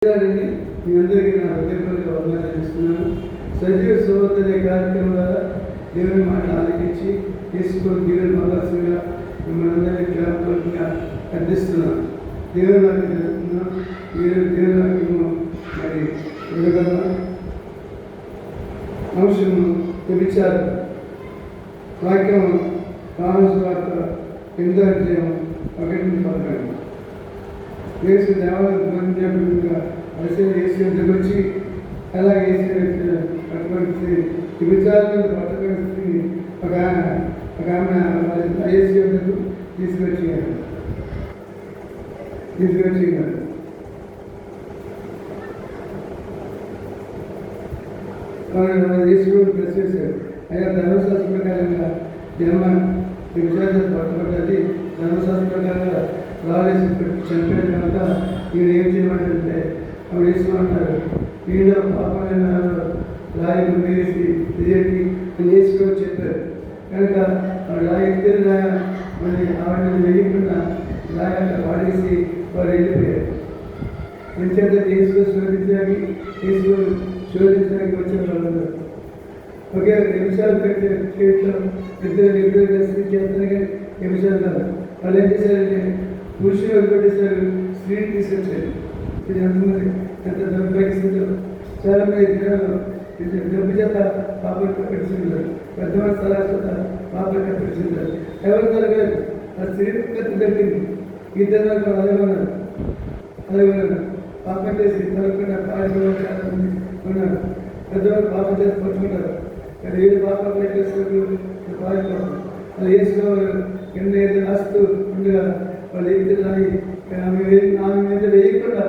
మీ అందరికీ నా హృదయపూర్వక వందనాలు చేస్తున్నాను. సజీవ సువార్త అనే కార్యక్రమం ద్వారా దేవుని మాటలు ఆలకించి తీసుకొని దేవుని మనస్సుగా మిమ్మల్ని అందరినీ జ్ఞాపకంగా అందిస్తున్నాను. దేవుని వాక్యం జరుగుతున్నాం. మీరు దేవుని వాక్యము మరి విడగల అంశము తెలిచారు. వాక్యం కాంగ్రెస్ వార్త 8వ అధ్యాయం 1-11. యేసు దేవాలయంగా యేసు దగ్గరికి వచ్చి అలా యేసు పట్టుకొని విచారణను పట్టుకొని ఒక ఆమె యేసు దగ్గరకు తీసుకొచ్చి యేసు ప్రశ్నించారు. అయ్యా ధర్మశాస్త్ర ప్రకారంగా జన్మ విచారణ పట్టుబడ్డది. ధర్మశాస్త్ర ప్రకారంగా రాలేసి చనిపోయిన కనుక మీరు ఏం చేయమంటే అప్పుడు వేసుకోమంటారు. వీళ్ళు పాపమైన రాయిని వేసి తీయటి వేసుకోని చెప్పారు. కనుక రాయి ఇద్దరు మళ్ళీ ఆవిడని వేయకుండా రాయి వాడేసి వారు వెళ్ళిపోయారు. ఎంచేత శోధించడానికి వచ్చే వాళ్ళు ఒకే నిమిషాలు పెట్టే చేయట్లో ఇద్దరు కలిసి చేస్తారు. కానీ నిమిషాలు కాదు. వాళ్ళు ఏం చేశారంటే పురుషులు వదిలిపెట్టేశారు, స్త్రీని తీసుకొచ్చారు. ఇది ఎంతమంది ఎంత డబ్బు చాలా మంది డబ్బు చేత పాపలు పెడుతున్నారు. పెద్దవాళ్ళ స్థలాల చేత పాపలు పెడుతున్నారు. ఎవరు తరగలేదు. ఆ స్త్రీ కత్తి దక్కింది. ఇద్దరు అలాగే పాప చేసి తరగకుండా పాడిపోవడం చాలా మంది ఉన్నారు. పెద్దవాళ్ళు పాపం చేసి పట్టుకుంటారు. కానీ ఏడు పాపాలు పెట్టేసుకుంటూ పాడిపోవడం అది వేసుకోవాలి. కింద ఏదో రాస్తూ ఉండగా వాళ్ళు ఎత్తులు ఆమె మీద వేయకుండా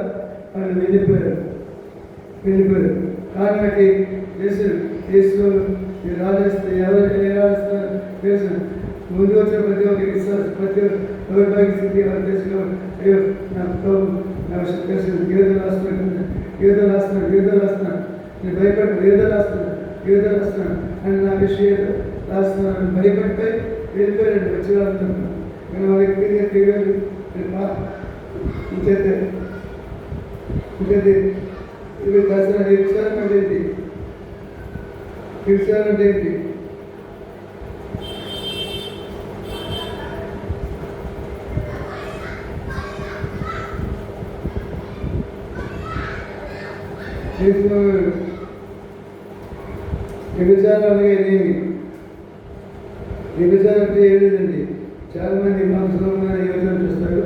వాళ్ళు వెళ్ళిపోయారు. కాబట్టి యేసు మీరు రాజేస్తే ఎవరు ఏ రాజేస్తారు తెలుసు. ముందు వచ్చిన ప్రతి ఒక్క విశ్వాసం ప్రతి ఒక్క స్థితి ఎవరు తెలుసుకోవాలి. అయ్యో నా ప్రభు నా తెలుసు ఏదో రాస్తున్నాడు నేను భయపడి ఏదో రాస్తున్నాను అని నా విషయం రాస్తున్నాను భయపడిపోయి వెళ్ళిపోయాడు. వచ్చి రాస్తున్నాను నేను ఆ వ్యక్తిగా తిరిగాడు. ఇంకైతే ఇవి దసరా విచారం అంటే ఏంటి? విచారం అంటే ఏంటి? విచారం అనగా ఏమి? విచారం అంటే ఏం లేదండి. చాలా మంది మనసులో యువజన చూస్తారు.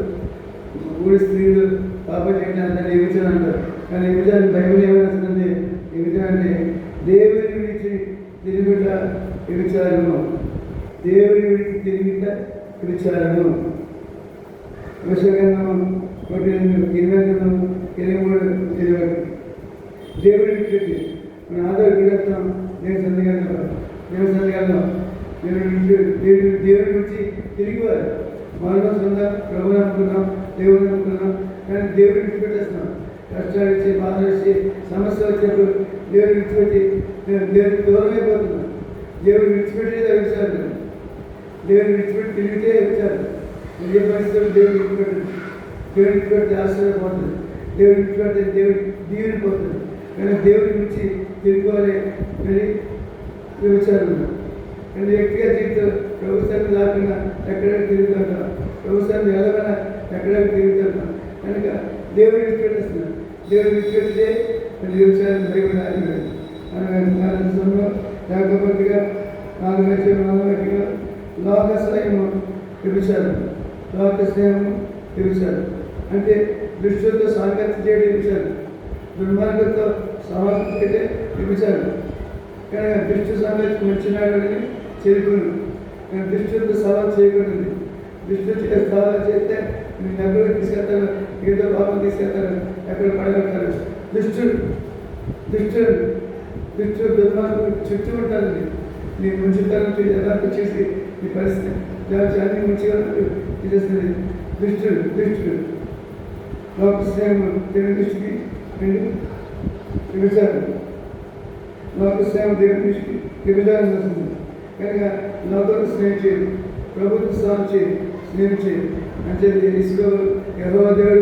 ఊరి స్త్రీలు పాప చేయడం అంటే యువజన అంటారు. కానీ యువజన బైబిల్ ఏమనిస్తుంది? యువజన అంటే దేవుని విడిచి తిరుగుట విచారము. దేవుని విడిచి తిరుగుట విచారము. విషయంగా 23 దేవుని విడిచి మన ఆధార విడతాం. దేవుని సందిగలం దేవుని నుంచి తిరిగివారు. మరణం సొంతం ప్రభుని అనుకున్నాం, దేవుని అనుకున్నాం. కానీ దేవుని విడిచిపెట్టేస్తున్నాం. కష్టాలు వచ్చి బాధలు వచ్చి సమస్య వచ్చినప్పుడు దేవుని విడిచిపెట్టి దేవునికి దూరమైపోతున్నాం. దేవుని విడిచిపెట్టేది విచారు. దేవుని విడిచిపెట్టి తిరిగితే విచారు. ఏ పరిస్థితులు దేవుని విడిచిపెట్టదు. దేవుని విడిచిపెడితే ఆశ్చర్యపోతుంది. దేవుని విడిచిపెడితే దేవుని దీవెని పోతుంది. కానీ దేవుని నుంచి తిరుగుకోవాలి అని విచారు. కానీ వ్యక్తిగత జీవితం వ్యవసాయం లేకుండా ఎక్కడెక్కడ తిరుగుతాం. వ్యవసాయం ఎలాగైనా ఎక్కడెక్కడ తిరుగుతాం. కనుక దేవుని విడిచిపెట్టేస్తున్నాం. దేవుని విడిచిపెట్టితే వ్యవసాయం భయపడాలి. లేకపోతే 4 లోక స్నేహము విభిచారం. లోక స్నేహము విభిచారం అంటే దృష్టితో సాంగత్యం చేయడం విభిచారం. దుర్మార్గంతో సమాసం చేయడం విభిచారం. కానీ దృష్టి సాంగత్యం మంచినాడని చేరుకుని కానీ దృష్టితో సవాల్ చేయకూడదు. దృష్టి సవాల్ చేస్తే నేను ఎక్కడికి తీసుకెళ్తాను, ఏదో పాపం తీసుకెళ్తాను, ఎక్కడ పడగలుగుతారు. దృష్టి దుర్మార్గం చుట్టూ ఉంటారండి. నీ ముంచుతనం ఎలా చేసి నీ పరిస్థితి అన్ని మంచిగా తీసేస్తుంది. దృష్టి లోక స్నేహం దేవుని దృష్టికి విభిచారం. లోక స్నేహం దేవుని దృష్టికి విభిచారం వస్తుంది. కనుక లోకకు స్నేహం చేయదు, ప్రభుత్వ స్నేహం చేయదు. అంటే ఇసుక యెహోవా దేవుడు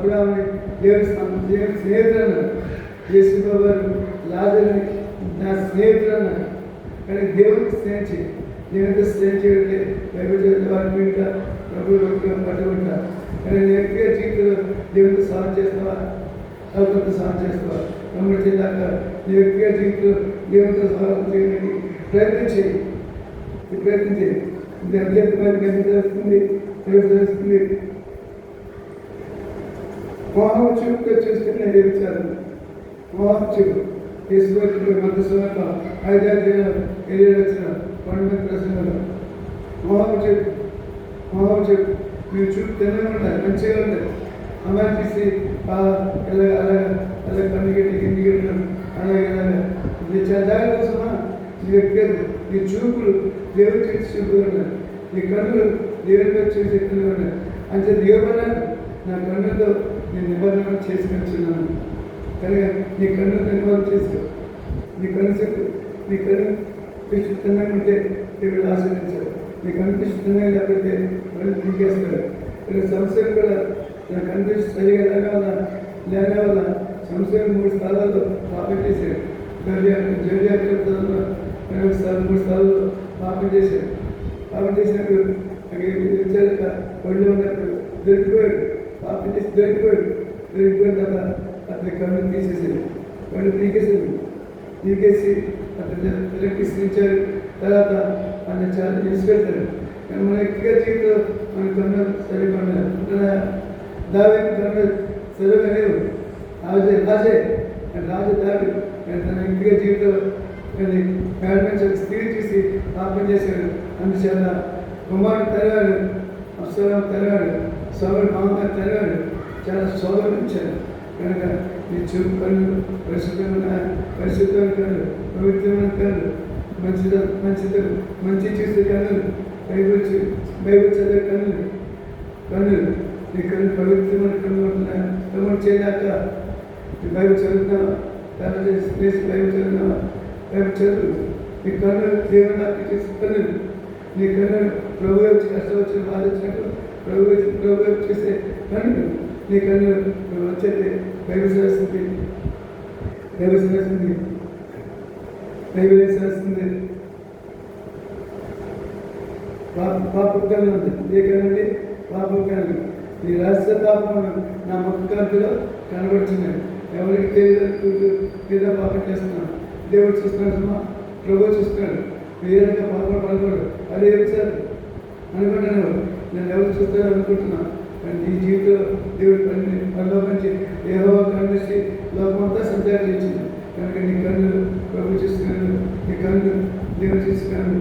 అబ్రాహాముని దేవుని స్నేహితులు అన్నారు. యేసుబాబు గారు లాజరుని నా స్నేహితులు అన్నారు. కానీ దేవునికి స్నేహం చేయి. దేవునితో స్నేహం చేయాలంటే బైబిల్ చదివిన వారి మీద ప్రభు పట్టుకుంటా. కానీ నేను ఎక్కువ జీవితంలో దేవునితో సాధన చేస్తావా, ప్రభుత్వంతో సాధన చేస్తావా? నమ్ముడు చెందాక నీ ఎక్కువ జీవితంలో దేవునితో సాధన చేయడానికి ప్రయత్నం చేయి. ఇది అత్యంతమైన గంట తెలుస్తుంది, దేవుడు తెలుస్తుంది. మోహం చూపుగా చూసుకుని నేను ఏమిచ్చాను. మోహం చూపు తీసుకొచ్చిన మధ్య సమయంలో 5 ఏళ్ళు వచ్చిన 12 ప్రశ్నలు మోహం చూపు మీరు చూపు తిన్నగా ఉండాలి, మంచిగా ఉండాలి. అమ్మాయి తీసి అలా కన్నుగట్టి కిందిగట్టి అలాగే దాని కోసమా నీ వ్యక్తి నీ చూపులు దేవుని చేసి చూపుగా ఉండాలి. నీ కన్నులు దేవుని మీద చూసి ఎక్కువగా ఉండాలి. అంటే దేవుడు నా కన్నులతో నేను నిబంధన చేసుకొచ్చున్నాను కనుక నీ కన్ను నిబంధన చేసుకో. నీ కన్ను విశుద్ధంగా ఉంటే దేవుడు ఆశ్రయించాడు. నీ కన్ను విశుద్ధంగా లేకపోతే వాళ్ళు తీకేస్తాడు. ఇక్కడ సంస్థలు కూడా నా కన్ను సరిగా లేక వల్ల సంస్థలు 3 స్థలాల్లో పాపం చేశాడు. జోడియాత్రలో 3 స్థలాల్లో పాపం చేశాడు. పాపం చేసినప్పుడు వచ్చాక ఒళ్ళు ఉన్నప్పుడు దొరికిపోయాడు. పాపం చేసి దొరికిపోయిన తర్వాత అతని కన్ను తీసేసాడు. కన్ను తీకేసి అతను తిరస్కరించారు. తర్వాత ఆయన చాలా తీసుకెళ్తారు. కానీ మన ఎక్కువ జీవితం మన కన్ను సరిపడిన దావీదు కన్ను సరిగా లేవు. రాజు దావీదు తన ఎక్కువ జీవితం మేడ నుంచి స్త్రీ చూసి పాపం చేశాడు. అందుచేత కుమారుడు తెరగాడు, అప్సరం తెరగాడు, సోదరుడు మామగారు తెరగాడు. చాలా శోభనించాడు. కనుక నీ చూపు కన్ను పరిశుద్ధమైన కన్ను, పవిత్రమైన కన్ను, మంచి చూసే కన్నులు, బైబిల్ చదివే కన్నులు నీ కన్ను పవిత్రమైన కన్ను ఉంటున్నాయి. ప్రమోట్ చేయలేక బైబిల్ చదువుతున్నావా, చేసి బైబిల్ చదువుతున్నావా? బైబిల్ చదువు. నీ కన్ను దేవుని నాకు చేసే కన్నులు. నీ కన్ను ప్రభు వచ్చి కష్టం వచ్చిన బాధ వచ్చినట్టు ప్రభు చేసే కన్నులు. నీ కన్ను వచ్చేది బైబిల్ చేస్తుంది. పాపం కన్ను ఉంది. ఏ కన్నండి? పాపం కన్ను. నీ రహస్య పాపం నా ముఖ కంటిలో కనబడుతున్నాయి. ఎవరికి తెలియదు పాపం చేస్తున్నాను. దేవుడు చూస్తున్నాడు, ప్రభు చూస్తున్నాడు. ఏ రకంగా పాపం పడకూడదు. అదే సార్ అనుకుంటున్నాను. నేను ఎవరు చూస్తాను అనుకుంటున్నాను. కానీ ఈ జీవితంలో దేవుడు పనిలో నుంచి యెహోవా కన్ను లోకమంతా సంచారం చేసింది. కనుక నీ కన్ను ప్రభు చూస్తున్నాను, నీ కన్ను దేవుడు చూస్తున్నాను.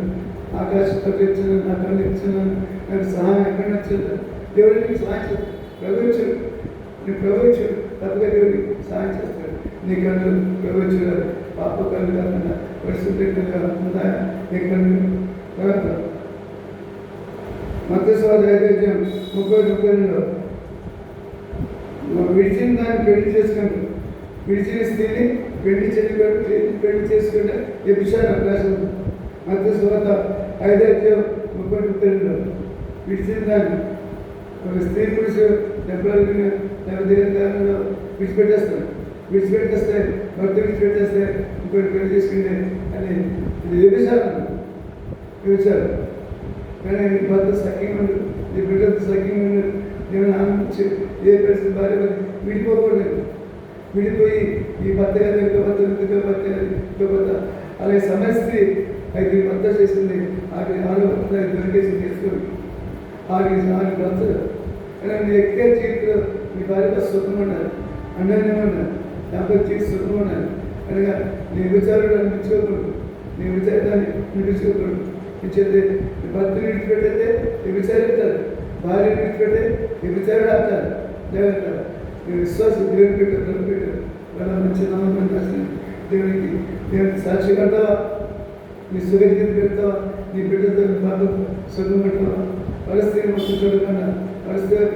ఆకాశం తగ్గించాను, నా కన్ను ఇచ్చున్నాను. నాకు సహాయం ఎక్కడ నచ్చదు. దేవుడు నీకు సహాయం చేస్తాడు. ప్రభుత్వం తప్పగా దేవుడికి సహాయం చేస్తాడు. నీ కన్ను ప్రభుత్వం పాప కన్ను కాకుండా పరిశుద్ధంగా ఉందా? నీ కన్ను తర్వాత మత్స్యవాద 5:30 విడిచిన దాన్ని పెళ్లి చేసుకుంటారు. విడిచిన స్త్రీని పెళ్లి చేసుకుంటే వ్యభిచార అవకాశం ఉంది. మత్స్యవాద 5:32 విడిచిన దాన్ని ఒక స్త్రీ పురుషు దెబ్బలు దేవదారులో విడిచిపెట్టేస్తే భర్త విడిచిపెట్టేస్తే ఇంకోటి పెళ్లి చేసుకుంటే అని ఇది వ్యభిచారం. కానీ నీ భర్త సఖ్యంగా ఉండు, నీ బిడ్డతో సఖ్యంగా ఉండు. దేవుని ఆనందించి ఏ పరిస్థితి భార్య విడిపోకూడదు. విడిపోయి ఈ భర్త గారు ఇంకో భర్త అలాగే సమస్య 5 భర్త చేసింది. 6 భర్త దొరికేసి తీసుకోండి. 6 భర్తలు. కానీ నీ ఎక్కువ జీవితంలో నీ భార్యతో సుఖం ఉండాలి, అండనే ఉండాలి, దాంతో చేసి సుఖం ఉండాలి. కనుక నీ విచారాలు అనిపించుకోకూడదు, నీ విచారాన్ని వినిపించుకోకూడదు. ఇచ్చేది భర్త విడిచిపెట్టేస్తే విచారిస్తారు, భార్య విడిచిపెట్టే విచారణ ఆడతారు. జాగ్రత్త. నీ విశ్వాసం దేవుని పెట్టారు వాళ్ళ మంచి నమ్మకం రాసిన దేవునికి సాక్షి కడతావా? నీ సుగతి పెడతావా? నీ బిడ్డతో బాధ సుఖం పెడతావా? పరిస్థితి మొత్తం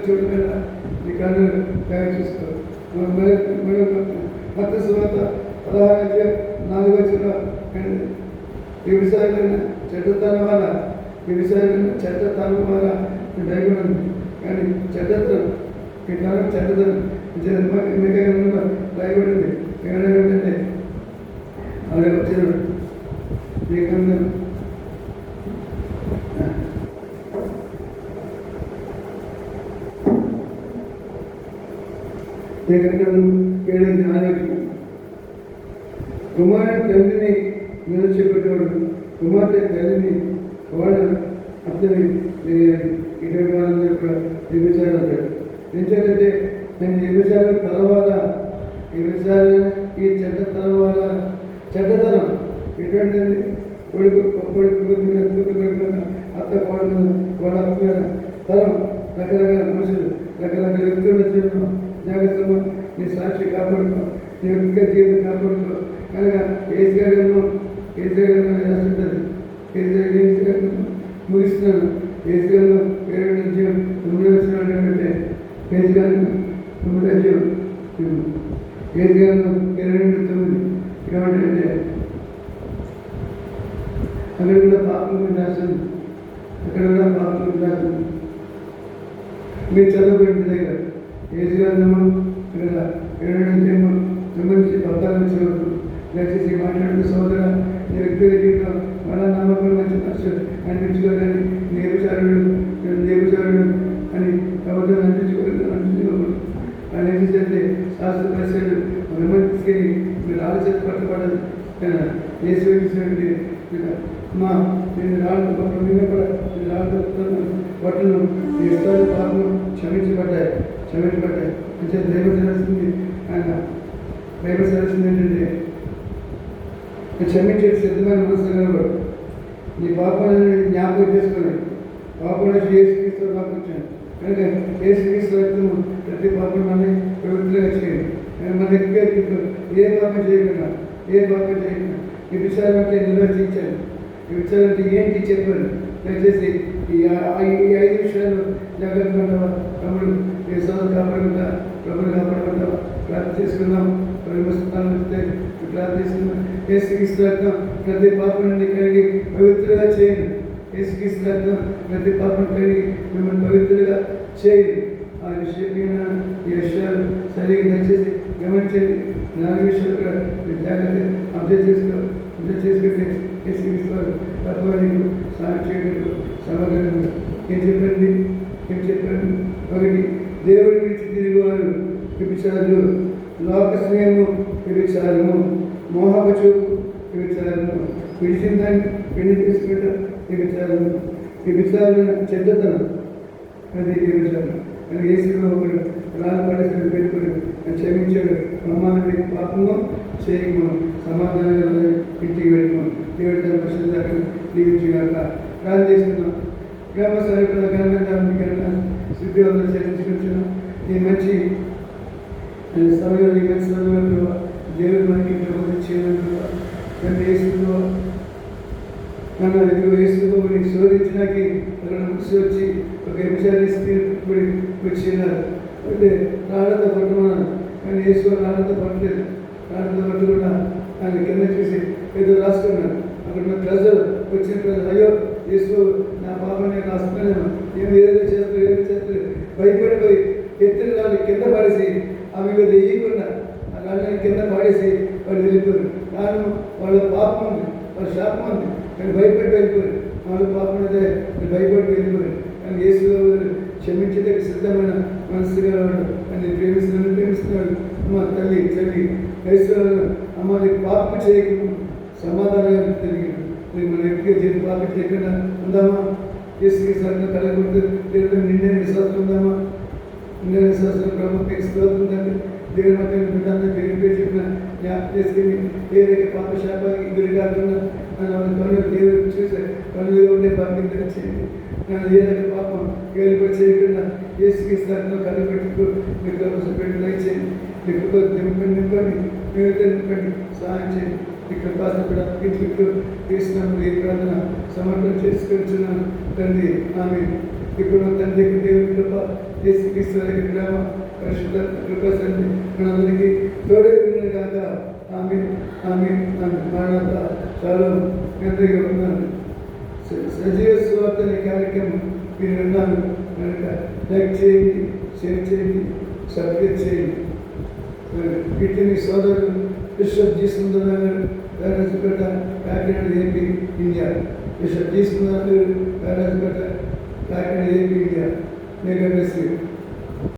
చూడకుండా నీ కన్ను తయారు చేసుకో. మత్తయి సువార్త 16:4 వ్యవసాయాలైన చెడ్డతనం వల్ల డైగొండ ఉంది. కానీ చెడ్డతనం ఈ తరం చెడ్డతనం మీకు భయపడింది ఏమంటే అలాగే వచ్చాడు మీకన్నా ఏడైంది ఆరోగ్యం కుమారుడు తల్లిని నిలచెప్పేవాడు కుమార్తె తల్లిని వాడు అతని ఇటువంటి వాళ్ళందరూ కూడా నిర్మించాడు అంటాడు. ఎందుకంటే నేను నిర్మించాలి తలవాలా నిర్మించాలి ఈ చెడ్డ తలవాలా చెడ్డతనం ఎటువంటిది కొడుకు అత్త కోడలు వాళ్ళ తరం రకరకాల మనుషులు రకరకాల వ్యక్తులు వచ్చిన జాగ్రత్తగా నీ సాక్షి కాపాడుకో నీ యొక్క జీవితం కాపాడుకో కనుక ఏసుగారు రాస్తుంటుంది ఏసుగారు ముగిస్తున్నాను ఏసుగారు 7 నుంచి 9 వచ్చినాడు ఏంటంటే ఏసుగారు 9 ఏసుగారు 22:9 ఏమంటే అక్కడ కూడా పాపం రాస్తుంది అక్కడ కూడా పాపం రాస్తుంది మీరు చదువుకుంటే దగ్గర ఏసుగారు ఇక్కడ 7 నుంచి 9 నుంచి 14 నుంచి దయచేసి మాట్లాడుతూ సోదర నీ వ్యక్తిగత జీవితం మన నమ్మకం మంచి నష్టం అనిపించుకోవాలని నేర్చారుడు అని ప్రభుత్వం అనిపించుకోకూడదు అని ఏంటంటే శాస్త్ర పరిశీలన మన తీసుకెళ్ళి మీరు ఆలోచన పట్టుబడదు ఏసుంటే మా నేను రాళ్ళ కూడా రాళ్ళ బట్టలు ఇష్టాలు పాపం క్షమించబడ్డాయి అంటే దైవ సరస్సుంది ఆయన దైవ సరస్సుంది ఏంటంటే క్షమించే సిద్ధమైన మనసు కలవాడు నీ పాపాలను జ్ఞాపకం చేసుకుని పాపంలో ఏసుక్రీస్తు పాపించాను కనుక ఏసుక్రీస్తు రక్తము ప్రతి పాపం మనని పవిత్రంగా చేయండి మన ఎక్కువ ఏ పాపం చేయకుండా ఈ విషయాలు అంటే నిర్వచించాను ఈ విషయాలు అంటే ఏంటి చెప్పాను దయచేసి ఈ 5 విషయాలు జాగ్రత్తగా ఉంటావా తమ్ముడు ఈ సోదరు కాపాడుకుంటా ప్రభుని కాపాడుకుంటావా ప్రార్థన చేసుకుందాం ప్రార్థిస్తున్నాం ఏసుక్రీస్తు రక్తం ప్రతి పాపం నుండి కడిగి పవిత్రంగా చేయండి ఏసుక్రీస్తు రక్తం ప్రతి పాపం కడిగి మిమ్మల్ని పవిత్రంగా చేయండి ఆ విషయం ఈ విషయాలు సరిగ్గా దయచేసి గమనించండి 4 విషయాలు కూడా మీరు జాగ్రత్త అబ్జర్వ్ చేసుకుంటే ఏసుక్రీస్తు తప్ప నీకు సాయం చేయడానికి సమగ్రంగా ఏం చెప్పండి ఒకటి దేవుడి నుంచి తిరిగివారు వ్యభిచారులు లోక స్నేహము వ్యభిచారము మోహపు చూపు వ్యభిచారము విడిచిన దాన్ని పెళ్లి చేసుకుంటా వ్యభిచారం చెడ్డతనం అది వ్యభిచారం కానీ ఏసులో ఒకడు రాళ్ళు పడేసిన పెట్టుకుని క్షమించాడు అమ్మాని పాపము చేయము సమాధానంగా ఇంటికి వెళ్ళిపోను దేవుడి తన పరిశుద్ధ దీవించగాక ప్రార్థన చేసుకున్నాం గ్రామ సరిపడ ఘనంగా శుద్ధివంతం చెల్లించుకుంటున్నాం ఈ మంచి సమయంలో ఈ మంచి సమయంలో దేవుడు మనకి ప్రబోధం చేయడంలో నన్ను వేసుకుందో నన్ను వేసుకుందో నీకు శోధించడానికి అక్కడ ముసి వచ్చి ఒక విషయాన్ని వచ్చినారు అంటే రాళ్ళతో పట్టుకున్నాను కానీ వేసుకొని రాళ్ళతో పట్టలేదు రాళ్ళతో పట్టుకున్నా ఆయన కింద చూసి ఏదో రాసుకున్నాను అక్కడ ఉన్న ప్రజలు వచ్చిన ప్రజలు అయ్యో వేసుకో నా పాపని నేను రాసుకున్నాను ఏదో చేస్తారు భయపడిపోయి ఎత్తున వాళ్ళు కింద పడేసి ఆమె మీద వేయకుండా ఆ రాళ్ళని కింద పడేసి వాళ్ళు వెళ్ళిపోయారు కారణం వాళ్ళ పాపం ఉంది వాళ్ళ శాపం ఉంది కానీ భయపడి వెళ్ళిపోయారు వాళ్ళ పాపం అయితే భయపడి వెళ్ళిపోయారు కానీ యేసు క్షమించేందుకు సిద్ధమైన మనసు గలవాడు అని ప్రేమిస్తున్నాడు అమ్మ తల్లి యేసు అమ్మ నీకు పాపం చేయకుండా సమాధానంగా తెలియదు మన వ్యక్తిగా చేతి పాపం చేయకుండా ఉందామా యేసుకి సరిగ్గా కలగకూడదు దేవుడు నిండే విశ్వాసం ఉందామా నిండే విశ్వాసం ప్రభుత్వం స్తోత్రం దేవుని మధ్య బిడ్డంతా పేరు చెప్పిన జ్ఞాపకం చేసుకుని ఏదైతే పాప శాపానికి గురి కాకుండా నన్ను కనులు దేవుడు చూసే కనులు ఉండే పాపం చేయండి నన్ను ఏదైతే పాపం ఏలుపడి చేయకుండా ఏసుకి స్థానంలో కళ్ళు పెట్టుకో మీకు పెట్టి దయచేయండి మీకు నింపండి నింపండి సహాయం చేయండి ఇక్కడ పాత్ర కూడా తీసుకున్నాము ఈ ప్రార్థన సమర్పణ చేసుకొచ్చున్నాను తండ్రి ఆమె ఇప్పుడు తండ్రి దేవుని కృప ఏసుక్రీస్తు గ్రామ పరిశుద్ధ కృప తండ్రి మనందరికీ తోడే కాక ఆమె మానవత చాలా ఎంతగా ఉన్నాను సజీవ స్వార్థ కార్యక్రమం మీరు విన్నాను కనుక లైక్ చేయండి షేర్ చేయండి సబ్స్క్రైబ్ చేయండి. ఇట్లని సోదరులు బిషప్ తీసుకుంటున్నారు గారు వేరాజపేట కాకినాడ ఏపీ ఇండియా. బిషప్ తీసుకున్నారు వేరాజపేట కాకినాడ ఏపీ ఇండియా. మెగా